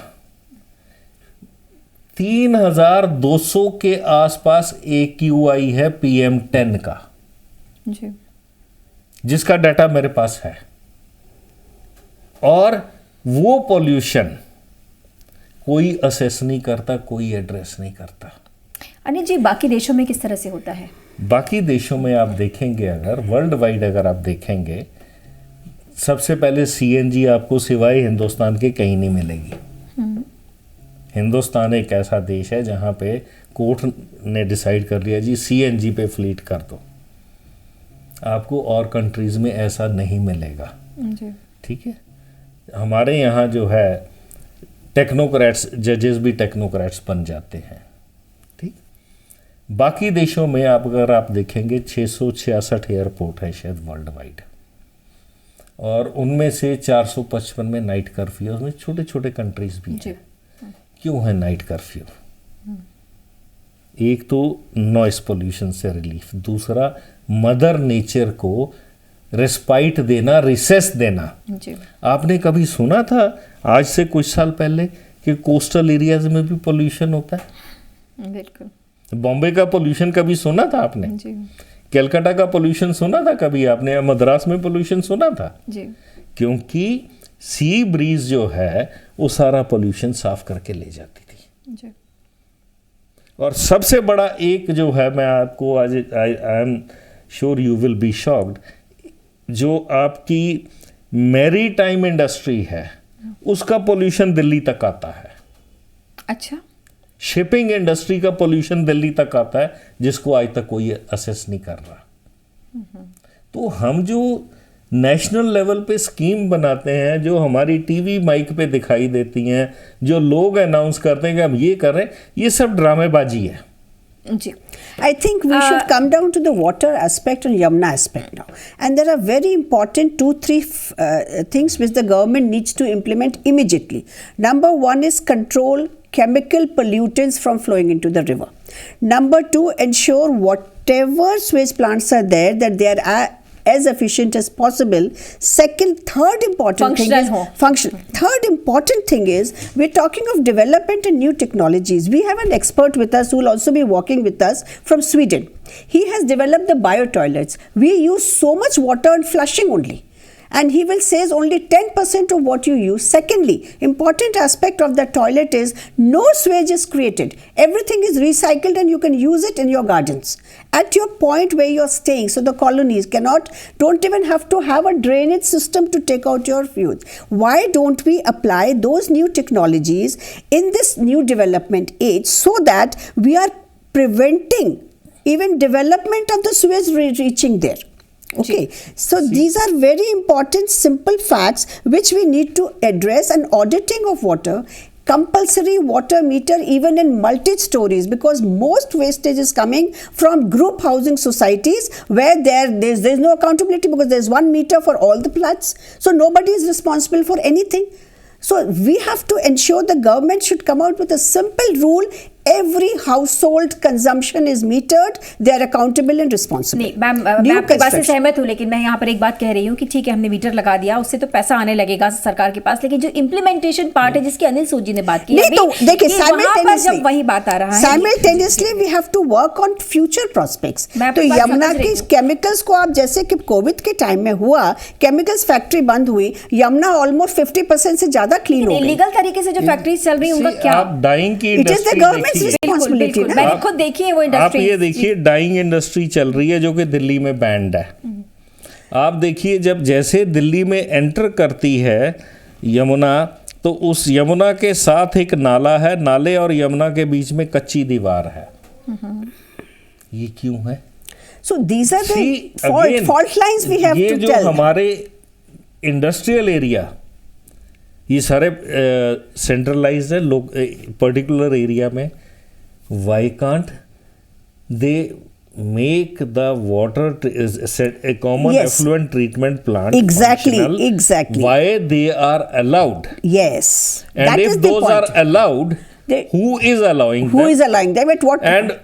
Speaker 3: 3200 के आसपास AQI है PM10 का
Speaker 1: जी,
Speaker 3: जिसका डाटा मेरे पास है, और वो पॉल्यूशन कोई असेस नहीं करता, कोई एड्रेस नहीं करता।
Speaker 1: अनिल जी, बाकी देशों में किस तरह से होता है?
Speaker 3: बाकी देशों में आप देखेंगे, अगर वर्ल्ड वाइड अगर आप देखेंगे, सबसे पहले सीएनजी आपको सिवाय हिंदुस्तान के कहीं नहीं मिलेगी। हिंदुस्तान एक ऐसा देश है जहाँ पे कोर्ट ने डिसाइड कर लिया जी सीएनजी पे फ्लीट कर दो, आपको और कंट्रीज में ऐसा नहीं मिलेगा। ठीक है, हमारे यहाँ जो है टेक्नोक्रेट्स, जजेस भी टेक्नोक्रेट्स बन जाते हैं। ठीक, बाकी देशों में आप अगर आप देखेंगे 666 एयरपोर्ट है शायद वर्ल्ड वाइड, और उनमें से 455 में नाइट कर्फ्यू, उसमें छोटे छोटे कंट्रीज भी हैं। क्यों है नाइट कर्फ्यू? एक तो नॉइस पोल्यूशन से रिलीफ, दूसरा मदर नेचर को रेस्पाइट देना, रिसेस देना। आपने कभी सुना था आज से कुछ साल पहले कि कोस्टल एरियाज में भी पोल्यूशन होता है?
Speaker 1: बिल्कुल।
Speaker 3: बॉम्बे का पोल्यूशन कभी सुना था आपने?
Speaker 1: जी।
Speaker 3: कलकत्ता का पोल्यूशन सुना था कभी आपने? या मद्रास में पोल्यूशन सुना था?
Speaker 1: जी।
Speaker 3: क्योंकि सी ब्रीज जो है वो सारा पोल्यूशन साफ करके ले जाती थी।
Speaker 1: जी।
Speaker 3: और सबसे बड़ा एक जो है, मैं आपको आज, I am sure you will be shocked, जो आपकी मैरी टाइम इंडस्ट्री है उसका पोल्यूशन दिल्ली तक आता है।
Speaker 1: अच्छा।
Speaker 3: शिपिंग इंडस्ट्री का पोल्यूशन दिल्ली तक आता है, जिसको आज तक कोई असेस नहीं कर रहा। तो हम जो नेशनल लेवल पे स्कीम बनाते हैं, जो हमारी टीवी माइक पे दिखाई देती हैं, जो लोग अनाउंस करते हैं कि हम ये कर रहे हैं, ये सब ड्रामेबाजी है।
Speaker 1: जी।
Speaker 2: I think we should come down to the water aspect and Yamuna aspect now. And there are very important 2-3 things which the government needs to implement immediately. Number one is control chemical pollutants from flowing into the river. Number two, ensure whatever sewage plants are there, that they are as efficient as possible. Third important thing is functional. Third important thing is, we're talking of development and new technologies. We have an expert with us who will also be working with us from Sweden. He has developed the bio toilets. We use so much water and flushing only, and he will say only 10% of what you use. Secondly, important aspect of the toilet is no sewage is created. Everything is recycled and you can use it in your gardens at your point where you're staying. So the colonies don't even have to have a drainage system to take out your fuels. Why don't we apply those new technologies in this new development age, so that we are preventing even development of the sewage reaching there? Okay, so these are very important simple facts which we need to address. And auditing of water, compulsory water meter even in multi-stories, because most wastage is coming from group housing societies where there's no accountability, because there's one meter for all the flats, so nobody is responsible for anything. So we have to ensure the government should come out with a simple rule. every household consumption is metered, they are accountable and responsible.
Speaker 1: नहीं ma'am, मैं आपकी बात से सहमत हूँ, लेकिन मैं यहाँ पर एक बात कह रही हूँ कि ठीक है हमने मीटर लगा दिया, उससे तो पैसा आने लगेगा सरकार के पास, लेकिन जो इम्प्लीमेंटेशन पार्ट है जिसकी अनिल सूद जी ने बात की
Speaker 2: नहीं, तो देखिए
Speaker 1: जब वही बात आ रहा है,
Speaker 2: simultaneously we have to work on future prospects. तो यमुना की केमिकल्स को आप, जैसे कि कोविड के टाइम में हुआ, केमिकल्स फैक्ट्री बंद हुई, यमुना ऑलमोस्ट 50% से ज्यादा क्लीन हो गई।
Speaker 1: इलीगल तरीके से जो फैक्ट्रीज चल रही है उनका क्या?
Speaker 3: आप डाइंग की
Speaker 2: it is the governments responsibility.
Speaker 1: मैंने खुद देखी है वो इंडस्ट्री।
Speaker 3: आप ये देखिए डाइंग इंडस्ट्री चल रही है जो कि दिल्ली में बैंड है। आप देखिए जब जैसे दिल्ली में एंटर करती है यमुना, तो उस यमुना के साथ एक नाला है, नाले और यमुना के बीच में कच्ची दीवार है। ये क्यों है?
Speaker 2: So these are the fault lines we have
Speaker 3: ये
Speaker 2: to
Speaker 3: जो
Speaker 2: tell.
Speaker 3: हमारे इंडस्ट्रियल एरिया ये सारे सेंट्रलाइज्ड है लोग पर्टिकुलर एरिया में, why can't they make the water common effluent treatment plant
Speaker 2: exactly
Speaker 3: why they are allowed?
Speaker 2: Yes,
Speaker 3: and
Speaker 2: that
Speaker 3: if
Speaker 2: is the
Speaker 3: those
Speaker 2: point.
Speaker 3: are allowed, who is allowing them?
Speaker 2: Who is allowing them at what
Speaker 3: And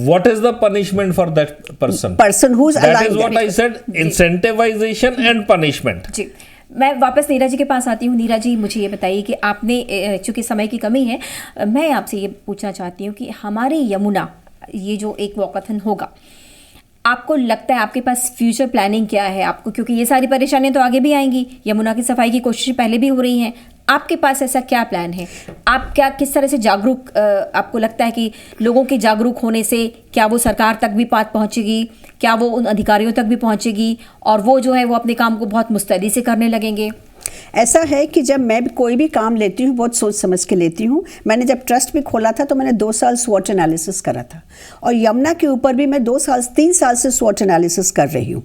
Speaker 3: what is the punishment for that person?
Speaker 2: Person who's
Speaker 3: That
Speaker 2: allowing
Speaker 3: is what
Speaker 2: them.
Speaker 3: I said, incentivization and punishment.
Speaker 1: जी, मैं वापस नीरा जी के पास आती हूँ। नीरा जी, मुझे ये बताइए कि आपने, चूंकि समय की कमी है, मैं आपसे ये पूछना चाहती हूँ कि हमारी यमुना, ये जो एक वॉकथन होगा, आपको लगता है आपके पास फ्यूचर प्लानिंग क्या है आपको, क्योंकि ये सारी परेशानियां तो आगे भी आएंगी, यमुना की सफाई की कोशिश पहले भी हो रही हैं, आपके पास ऐसा क्या प्लान है? आप क्या, किस तरह से जागरूक, आपको लगता है कि लोगों के जागरूक होने से क्या वो सरकार तक भी बात पहुंचेगी, क्या वो उन अधिकारियों तक भी पहुंचेगी, और वो जो है वो अपने काम को बहुत मुस्तैदी से करने लगेंगे?
Speaker 2: ऐसा है कि जब मैं कोई भी काम लेती हूँ बहुत सोच समझ के लेती हूँ। मैंने जब ट्रस्ट भी खोला था तो मैंने 2 साल स्वॉट एनालिसिस करा था, और यमुना के ऊपर भी मैं 3 साल से स्वॉट एनालिसिस कर रही हूँ।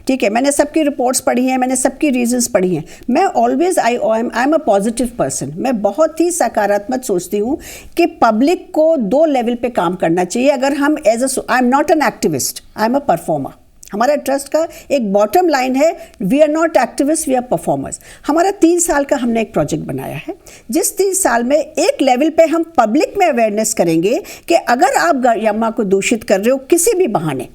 Speaker 2: ठीक है, मैंने सबकी रिपोर्ट्स पढ़ी हैं, मैंने सबकी रीजंस पढ़ी हैं। मैं always I am a positive person. मैं बहुत ही सकारात्मक सोचती हूँ कि पब्लिक को 2 लेवल पे काम करना चाहिए। अगर हम I am not an activist, I am a performer. हमारा ट्रस्ट का एक बॉटम लाइन है, we are not activist, we are performers. हमारा 3 साल का हमने एक प्रोजेक्ट बनाया है, जिस 3 साल में एक लेवल पे हम पब्लिक में अवेयरनेस करेंगे कि अगर आप यमुना को दूषित कर रहे हो किसी भी बहाने,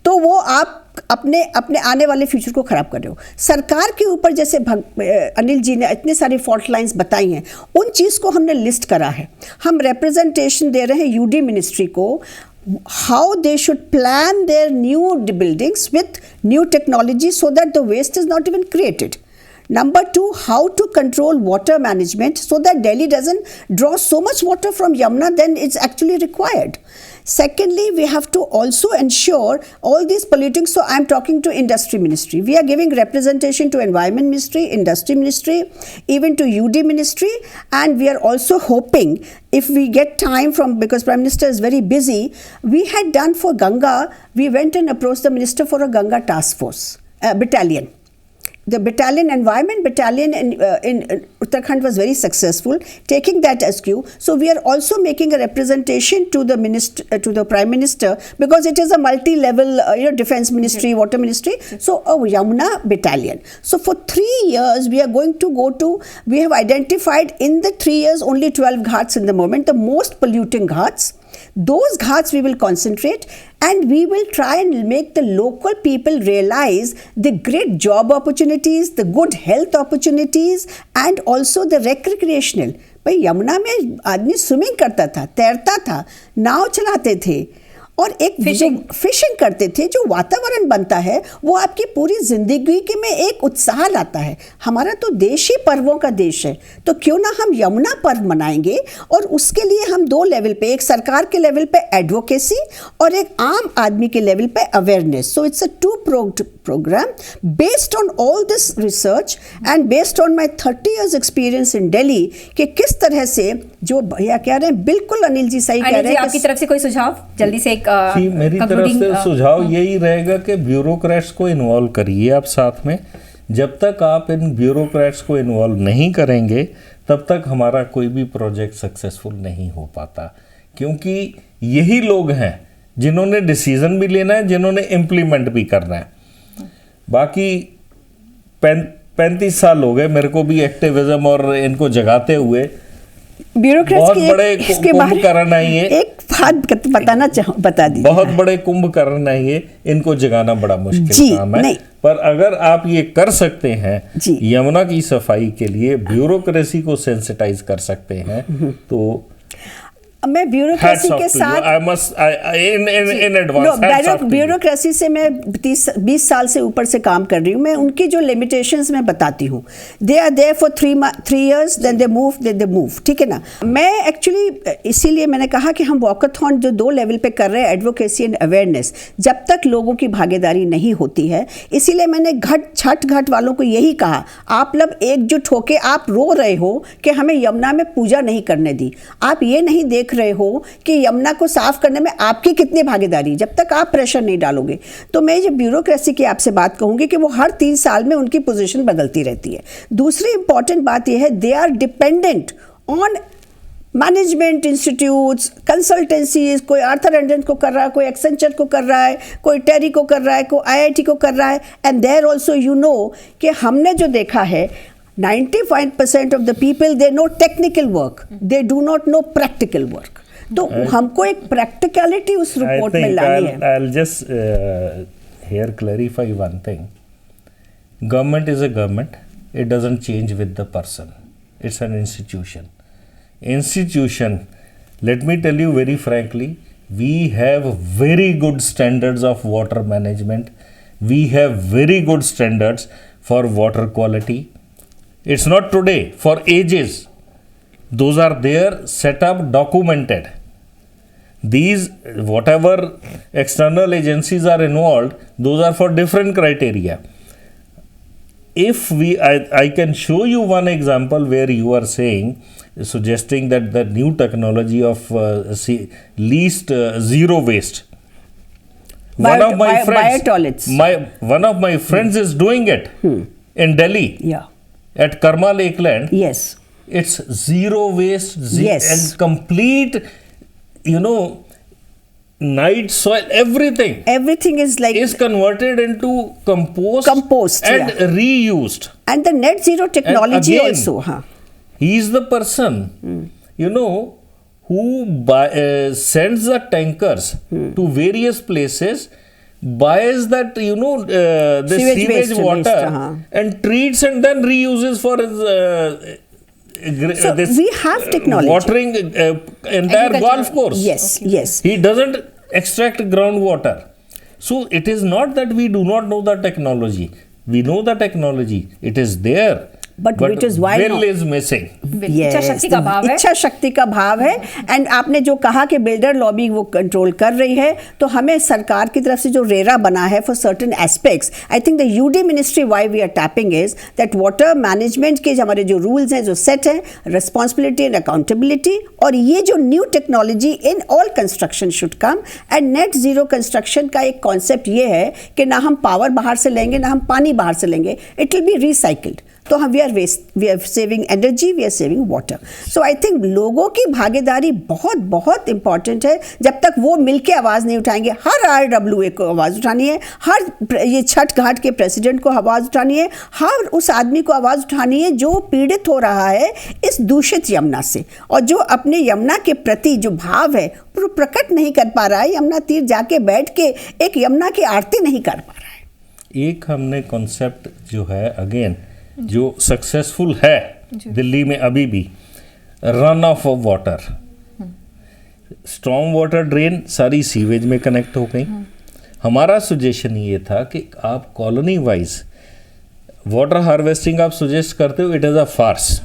Speaker 2: तो वो आप अपने आने वाले फ्यूचर को खराब कर रहे हो। सरकार के ऊपर, जैसे अनिल जी ने इतने सारी फॉल्ट लाइंस बताई हैं, उन चीज़ को हमने लिस्ट करा है। हम रिप्रेजेंटेशन दे रहे हैं यूडी मिनिस्ट्री को, how they should plan their new buildings with new technology so that the waste is not even created. Number 2, how to control water management so that Delhi doesn't draw so much water from Yamuna than it's actually required. Secondly, we have to also ensure all these polluting. So I'm talking to industry ministry. We are giving representation to environment ministry, industry ministry, even to UD ministry, and we are also hoping if we get time from, because Prime Minister is very busy, we had done for Ganga, we went and approached the minister for a Ganga task force battalion. The battalion, environment battalion in Uttarakhand was very successful, taking that as cue. So we are also making a representation to the minister, to the Prime Minister, because it is a multi-level, defense ministry, water ministry. So a Yamuna battalion. So for 3 years we are going to we have identified in the 3 years only 12 ghats in the moment, the most polluting ghats. Those ghats we will concentrate, and we will try and make the local people realize the great job opportunities, the good health opportunities, and also the recreational. भाई यमुना में आदमी swimming करता था, तैरता था, नाव चलाते थे, और एक फिशिंग करते थे। जो वातावरण बनता है वो आपकी पूरी जिंदगी के में एक उत्साह लाता है। हमारा तो देश ही पर्वों का देश है, तो क्यों ना हम यमुना पर्व मनाएंगे, और उसके लिए हम 2 लेवल पे, एक सरकार के लेवल पे एडवोकेसी और एक आम आदमी के लेवल पे awareness. So it's a 2 program based on all this research and based on my 30 years experience in Delhi कि किस तरह से, जो भैया कह रहे हैं बिल्कुल अनिल जी सही कह रहे हैं।
Speaker 1: आपकी तरफ से कोई सुझाव जल्दी से? एक
Speaker 3: मेरी तरफ से सुझाव यही रहेगा कि ब्यूरोक्रेट्स को इन्वॉल्व करिए आप साथ में। जब तक आप इन ब्यूरोक्रेट्स को इन्वॉल्व नहीं करेंगे तब तक हमारा कोई भी प्रोजेक्ट सक्सेसफुल नहीं हो पाता, क्योंकि यही लोग हैं जिन्होंने डिसीजन भी लेना है, जिन्होंने इम्प्लीमेंट भी करना है। बाकी 35 साल हो गए मेरे को भी एक्टिविज्म और इनको जगाते हुए।
Speaker 2: ब्यूरोक्रेट्स
Speaker 3: बहुत
Speaker 2: की
Speaker 3: बड़े
Speaker 2: इसके बारे
Speaker 3: कुंभकर्ण है ये,
Speaker 2: एक बात बता दीजिए।
Speaker 3: बहुत बड़े कुंभकर्ण है ये, इनको जगाना बड़ा
Speaker 2: जी,
Speaker 3: मुश्किल काम है।
Speaker 2: नहीं।
Speaker 3: पर अगर आप ये कर सकते हैं,
Speaker 2: जी।
Speaker 3: यमुना की सफाई के लिए ब्यूरोक्रेसी को सेंसिटाइज कर सकते हैं, तो
Speaker 2: मैं ब्यूरोक्रेसी के साथ ब्यूरोक्रेसी से मैं 20 साल से ऊपर से काम कर रही हूँ। मैं उनकी जो लिमिटेशंस मैं बताती हूँ। They are there for 3 years, then they move, ठीक है ना। मैं एक्चुअली इसीलिए मैंने कहा कि हम वॉकाथॉन जो 2 लेवल पे कर रहे हैं, एडवोकेसी एंड अवेयरनेस, जब तक लोगों की भागीदारी नहीं होती है, इसीलिए मैंने छठ घाट वालों को यही कहा, आप लोग एकजुट होके आप रो रहे हो कि हमें यमुना में पूजा नहीं करने दी, आप ये नहीं देख रहे हो कि यमुना को साफ करने में आपकी कितनी भागीदारी, जब तक आप प्रेशर नहीं डालोगे। तो मैं ये ब्यूरोक्रेसी की आपसे बात कहूंगी कि वो हर 3 साल में उनकी पोजीशन बदलती रहती है। दूसरी इंपॉर्टेंट बात यह है, they are dependent on management institutes, consultancies, कोई आर्थर एंडन को कर रहा है, कोई एक्सेंचर को कर रहा है, कोई टेरी को कर रहा है, कोई IIT को कर रहा है। And there also you know कि हमने जो देखा है, 95% of the people, they know technical work, they do not know practical work. तो हमको एक practicality उस रिपोर्ट में लानी है।
Speaker 3: I'll just here clarify one thing. Government is a government. It doesn't change with the person. It's an institution. Let me tell you very frankly, we have very good standards of water management. We have very good standards for water quality. It's not today, for ages. Those are there, set up, documented. These, whatever external agencies are involved, those are for different criteria. If I can show you one example where you are suggesting that the new technology of least zero waste. One of my friends is doing it in Delhi.
Speaker 2: Yeah.
Speaker 3: At Karma Lakeland,
Speaker 2: yes,
Speaker 3: it's zero waste,
Speaker 2: yes,
Speaker 3: and complete, night soil, everything is converted into compost and reused.
Speaker 2: And the net zero technology again, also. Huh?
Speaker 3: He is the person, who sends the tankers to various places, buys that the sewage water and treats and then reuses for his
Speaker 2: so we have technology
Speaker 3: watering entire golf course.
Speaker 2: Yes.
Speaker 3: He doesn't extract groundwater. So it is not that we do not know the technology. We know the technology. It is there.
Speaker 2: But which is why
Speaker 3: will is missing.
Speaker 1: इच्छा शक्ति का भाव है।
Speaker 2: इच्छा शक्ति का भाव है। एंड आपने जो कहा कि बिल्डर लॉबी वो कंट्रोल कर रही है, तो हमें सरकार की तरफ से जो रेरा बना है for certain aspects, I think the UD ministry why we are tapping is that water management के हमारे जो रूल्स हैं, जो सेट हैं, रिस्पॉन्सिबिलिटी एंड अकाउंटेबिलिटी, और ये जो new technology in all construction should come. And net zero construction का एक कॉन्सेप्ट ये है कि ना हम पावर बाहर से लेंगे, ना हम पानी बाहर से लेंगे, इट विल बी रिसाइकल्ड। तो हम we are saving energy, we are saving water. So I think लोगों की भागीदारी बहुत बहुत इंपॉर्टेंट है। जब तक वो मिलके आवाज़ नहीं उठाएंगे, हर RWA को आवाज़ उठानी है, हर ये छठ घाट के प्रेसिडेंट को आवाज़ उठानी है, हर उस आदमी को आवाज़ उठानी है जो पीड़ित हो रहा है इस दूषित यमुना से, और जो अपने यमुना के प्रति जो भाव है वो प्रकट नहीं कर पा रहा है, यमुना तीर जाके बैठ के एक यमुना की आरती नहीं कर पा रहा है।
Speaker 3: एक हमने कॉन्सेप्ट जो है अगेन जो सक्सेसफुल है दिल्ली में अभी भी, run off water, strong water drain सारी सीवेज में कनेक्ट हो गई। हमारा सजेशन ये था कि आप कॉलोनी वाइज वाटर हार्वेस्टिंग आप सजेस्ट करते हो, it is a farce.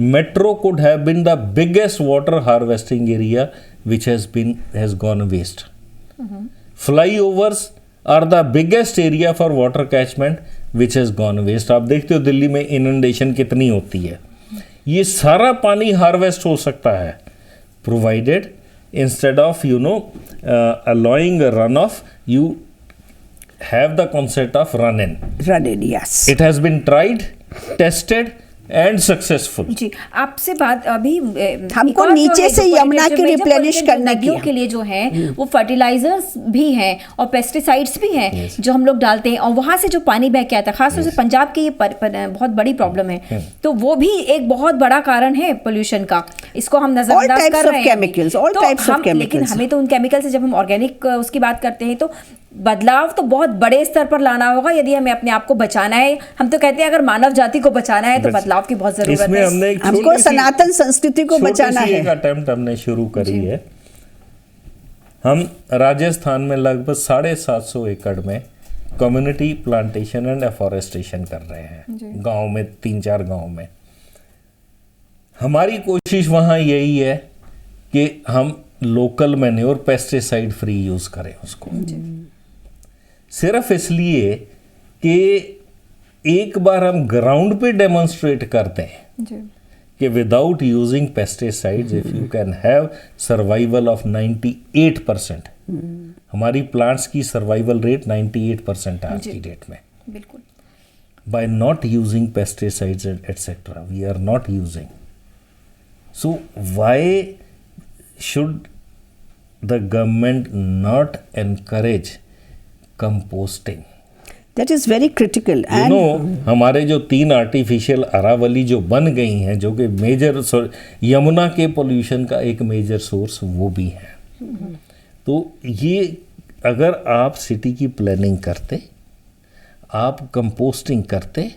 Speaker 3: Metro could have been the biggest water harvesting area which has gone waste. Flyovers are the biggest area for water catchment which has gone waste. आप देखते हो दिल्ली में inundation कितनी होती है। ये सारा पानी हार्वेस्ट हो सकता है, provided instead of allowing a runoff, you have the concept of run in.
Speaker 2: Yes.
Speaker 3: It has been tried, tested, and successful.
Speaker 1: जी, आपसे बात अभी
Speaker 2: हमको
Speaker 1: एक और जो
Speaker 2: नीचे
Speaker 1: है,
Speaker 2: से
Speaker 1: जो
Speaker 2: यमुना
Speaker 1: pollution
Speaker 2: की
Speaker 1: में जो
Speaker 2: replenish
Speaker 1: pollution
Speaker 2: करना
Speaker 1: नदियों
Speaker 2: किया।
Speaker 1: के लिए जो है वो फर्टिलाइजर्स भी हैं और पेस्टिसाइड्स भी हैं जो हम लोग डालते हैं, और वहाँ से जो पानी बह के आता है, खासतौर से पंजाब की ये बहुत बड़ी प्रॉब्लम है, तो वो भी एक बहुत बड़ा कारण है पोल्यूशन का। इसको हम नजरअंदाज कर रहे हैं लेकिन हमें तो उन केमिकल से, जब हम ऑर्गेनिक उसकी बात करते हैं, तो बदलाव तो बहुत बड़े स्तर पर लाना होगा यदि हमें अपने आप को बचाना है। हम तो कहते हैं अगर मानव जाति को बचाना है तो बदलाव की बहुत जरूरत है।
Speaker 2: हमको सनातन संस्कृति को बचाना है।
Speaker 3: एक अटेम्प्ट हमने शुरू करी है। हम राजस्थान में लगभग 750 एकड़ में कम्युनिटी प्लांटेशन एंड एफॉरेस्टेशन कर रहे हैं, गांव में 3-4 गांव में। हमारी कोशिश वहां यही है कि हम local manure pesticide free use करें उसको, सिर्फ इसलिए कि एक बार हम ग्राउंड पे डेमोन्स्ट्रेट करते हैं कि without using pesticides if you can have survival of 98%। हमारी प्लांट्स की सर्वाइवल रेट 98% है आज की डेट में।
Speaker 1: बिल्कुल।
Speaker 3: By not using pesticides etcetera we are not using, so why should the government not encourage composting?
Speaker 2: That is very critical.
Speaker 3: You know, हमारे जो 3 artificial Aravalli जो बन गई हैं, जो कि मेजर यमुना के पोल्यूशन का एक मेजर सोर्स वो भी है। तो ये अगर आप सिटी की प्लानिंग करते, आप कंपोस्टिंग करते,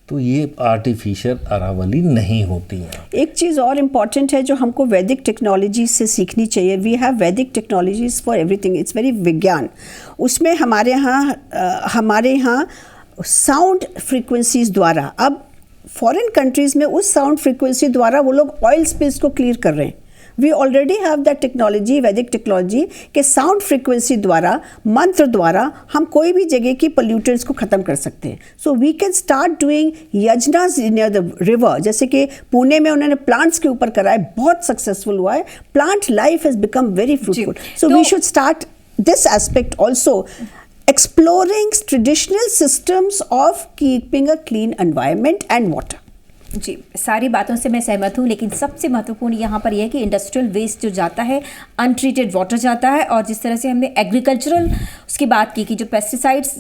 Speaker 3: तो ये आर्टिफिशियल अरावली नहीं होती है।
Speaker 2: एक चीज़ और इम्पॉर्टेंट है जो हमको वैदिक टेक्नोलॉजी से सीखनी चाहिए। वी हैव वैदिक technologies for everything, it's very विज्ञान। उसमें हमारे यहाँ साउंड फ्रीक्वेंसीज द्वारा, अब फॉरेन कंट्रीज़ में उस साउंड फ्रीक्वेंसी द्वारा वो लोग ऑयल स्पेस को क्लियर कर रहे हैं। We already have that technology, वैदिक टेक्नोलॉजी के साउंड फ्रीक्वेंसी द्वारा, मंत्र द्वारा हम कोई भी जगह की पोल्यूटेंट्स को ख़त्म कर सकते हैं। So we can start doing यजनास नियर द रिवर, जैसे कि पुणे में उन्होंने प्लांट्स के ऊपर करा है, बहुत सक्सेसफुल हुआ है। Plant life has become very fruitful, so we should start this aspect also, exploring traditional systems of keeping a clean environment and water.
Speaker 1: जी, सारी बातों से मैं सहमत हूँ, लेकिन सबसे महत्वपूर्ण यहाँ पर यह है कि इंडस्ट्रियल वेस्ट जो जाता है, अनट्रीटेड वाटर जाता है, और जिस तरह से हमने एग्रीकल्चरल उसकी बात की कि जो पेस्टिसाइड्स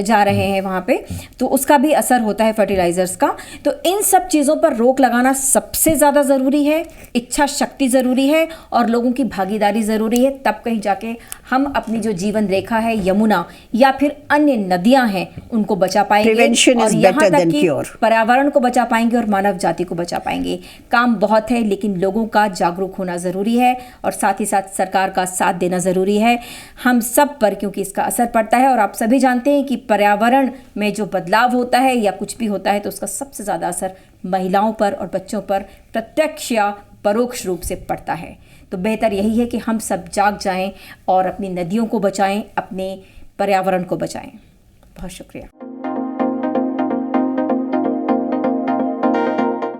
Speaker 1: जा रहे हैं वहाँ पे, तो उसका भी असर होता है फर्टिलाइज़र्स का। तो इन सब चीज़ों पर रोक लगाना सबसे ज़्यादा ज़रूरी है, इच्छा शक्ति ज़रूरी है और लोगों की भागीदारी ज़रूरी है। तब कहीं जाके हम अपनी जो जीवन रेखा है, यमुना या फिर अन्य नदियाँ हैं, उनको बचा पाएंगे और यहाँ तक कि पर्यावरण को बचा पाएंगे और मानव जाति को बचा पाएंगे। काम बहुत है, लेकिन लोगों का जागरूक होना ज़रूरी है और साथ ही साथ सरकार का साथ देना ज़रूरी है हम सब पर, क्योंकि इसका असर पड़ता है। और आप सभी जानते हैं कि पर्यावरण में जो बदलाव होता है या कुछ भी होता है तो उसका सबसे ज़्यादा असर महिलाओं पर और बच्चों पर प्रत्यक्ष या परोक्ष रूप से पड़ता है। तो बेहतर यही है कि हम सब जाग जाएं और अपनी नदियों को बचाएं, अपने पर्यावरण को बचाएं। बहुत शुक्रिया।